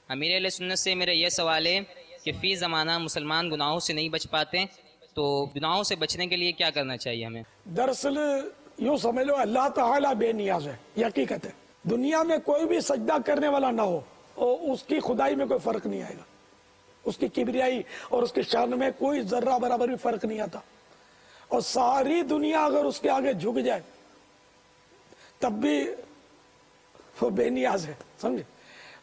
امیر اہل سنت سے میرا یہ سوال ہے کہ فی زمانہ مسلمان گناہوں سے نہیں بچ پاتے، تو گناہوں سے بچنے کے لیے کیا کرنا چاہیے ہمیں؟ دراصل یوں سمجھ لو اللہ تعالیٰ بے نیاز ہے، یہ حقیقت ہے۔ دنیا میں کوئی بھی سجدہ کرنے والا نہ ہو اور اس کی خدائی میں کوئی فرق نہیں آئے گا، اس کی کبریائی اور اس کی شان میں کوئی ذرہ برابر بھی فرق نہیں آتا، اور ساری دنیا اگر اس کے آگے جھک جائے تب بھی وہ بے نیاز ہے، سمجھے؟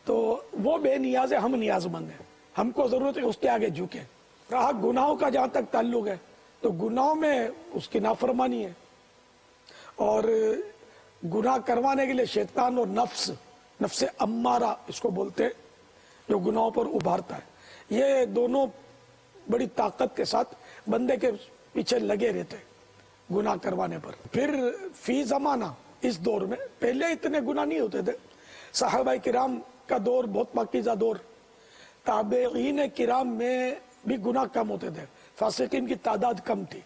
تو وہ بے نیاز ہے، ہم نیاز مند ہیں، ہم کو ضرورت ہے اس کے آگے جھکیں۔ رہا گناہوں کا جہاں تک تعلق ہے تو گناہوں میں اس کی نافرمانی ہے، اور گناہ کروانے کے لیے شیطان اور نفس امارہ اس کو بولتے ہیں، جو گناہوں پر ابھارتا ہے، یہ دونوں بڑی طاقت کے ساتھ بندے کے پیچھے لگے رہتے ہیں گناہ کروانے پر۔ پھر فی زمانہ اس دور میں، پہلے اتنے گناہ نہیں ہوتے تھے، صحابہ کرام کا دور بہت پاکیزہ دور، تابعین کرام میں بھی گناہ کم ہوتے تھے، فاسقین کی تعداد کم تھی،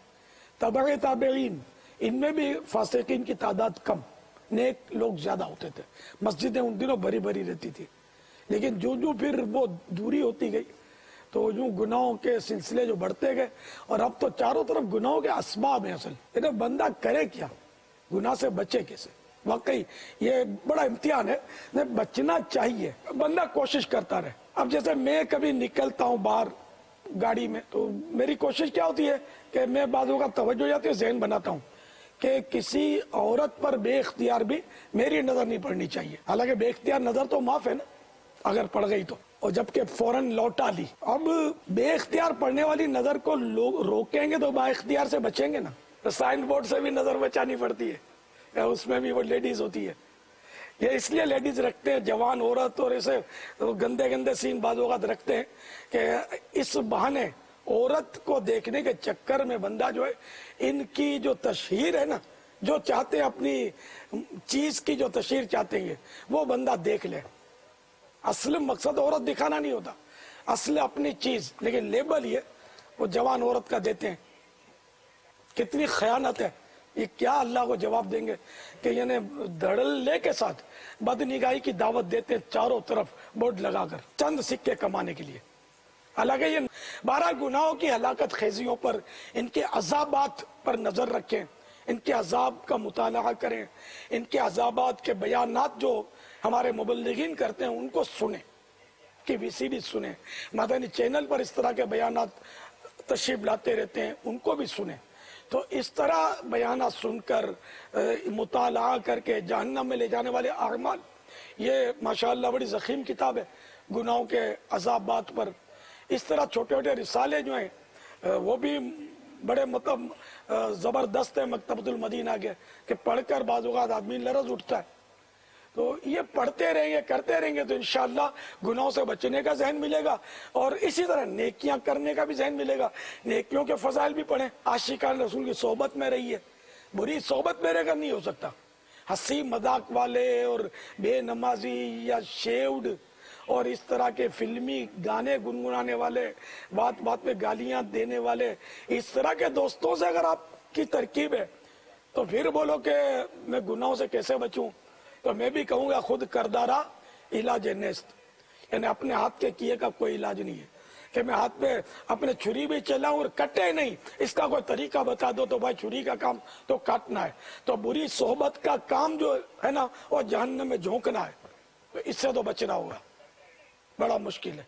تبع تابعین ان میں بھی فاسقین کی تعداد کم، نیک لوگ زیادہ ہوتے تھے، مسجدیں ان دنوں بھری بھری رہتی تھی۔ لیکن جو پھر وہ دوری ہوتی گئی تو یوں گناہوں کے سلسلے جو بڑھتے گئے، اور اب تو چاروں طرف گناہوں کے اسباب ہیں۔ اصل بندہ کرے کیا، گناہ سے بچے کیسے؟ واقعی یہ بڑا امتحان ہے، بچنا چاہیے، بندہ کوشش کرتا رہے۔ اب جیسے میں کبھی نکلتا ہوں باہر گاڑی میں تو میری کوشش کیا ہوتی ہے کہ میں بعضوں کا توجہ جاتی ہے، ذہن بناتا ہوں کہ کسی عورت پر بے اختیار بھی میری نظر نہیں پڑنی چاہیے، حالانکہ بے اختیار نظر تو معاف ہے نا اگر پڑ گئی تو، اور جبکہ فوراً لوٹا لی۔ اب بے اختیار پڑنے والی نظر کو لوگ روکیں گے تو با اختیار سے بچیں گے نا۔ تو سائن بورڈ سے بھی نظر بچانی پڑتی ہے، اس میں بھی وہ لیڈیز ہوتی ہے، یہ اس لیے لیڈیز رکھتے ہیں، جوان عورت، اور اسے گندے گندے سین بعض اوقات رکھتے ہیں کہ اس بہانے عورت کو دیکھنے کے چکر میں بندہ جو ہے ان کی جو تشہیر ہے نا، جو چاہتے ہیں اپنی چیز کی جو تشہیر چاہتے ہیں وہ بندہ دیکھ لے۔ اصل مقصد عورت دکھانا نہیں ہوتا، اصل اپنی چیز، لیکن لیبل یہ وہ جوان عورت کا دیتے ہیں۔ کتنی خیانت ہے یہ، کیا اللہ کو جواب دیں گے کہ یعنی دھڑلے کے ساتھ بدنگاہی کی دعوت دیتے ہیں چاروں طرف بورڈ لگا کر چند سکے کمانے کے لیے۔ حالانکہ یہ 12 گناہوں کی ہلاکت خیزیوں پر، ان کے عذابات پر نظر رکھیں، ان کے عذاب کا مطالعہ کریں، ان کے عذابات کے بیانات جو ہمارے مبلغین کرتے ہیں ان کو سنیں، کہ وی سی ڈی سنیں، مدنی چینل پر اس طرح کے بیانات تشریف لاتے رہتے ہیں ان کو بھی سنیں۔ تو اس طرح بیانات سن کر مطالعہ کر کے جہنم میں لے جانے والے اعمال، یہ ماشاءاللہ بڑی ضخیم کتاب ہے گناہوں کے عذابات پر۔ اس طرح چھوٹے چھوٹے رسالے جو ہیں وہ بھی بڑے زبردست ہے مکتبۃ المدینہ کے، کہ پڑھ کر بعض اوقات آدمی لرز اٹھتا ہے۔ تو یہ پڑھتے رہیں گے، کرتے رہیں گے تو انشاءاللہ گناہوں سے بچنے کا ذہن ملے گا، اور اسی طرح نیکیاں کرنے کا بھی ذہن ملے گا۔ نیکیوں کے فضائل بھی پڑھیں، عاشقان رسول کی صحبت میں رہیے، بری صحبت میرے گھر نہیں ہو سکتا۔ ہنسی مذاق والے اور بے نمازی یا شیوڈ اور اس طرح کے فلمی گانے گنگنانے والے، بات بات میں گالیاں دینے والے، اس طرح کے دوستوں سے اگر آپ کی ترکیب ہے تو پھر بولو کہ میں گناہوں سے کیسے بچوں؟ تو میں بھی کہوں گا خود کردارا علاج نیست، یعنی اپنے ہاتھ کے کیے کا کوئی علاج نہیں ہے کہ میں ہاتھ پہ اپنے چھری بھی چلاؤں اور کٹے نہیں، اس کا کوئی طریقہ بتا دو تو بھائی چھری کا کام تو کاٹنا ہے، تو بری صحبت کا کام جو ہے نا وہ جہنم میں جھونکنا ہے، تو اس سے تو بچنا ہوگا، بڑا مشکل ہے۔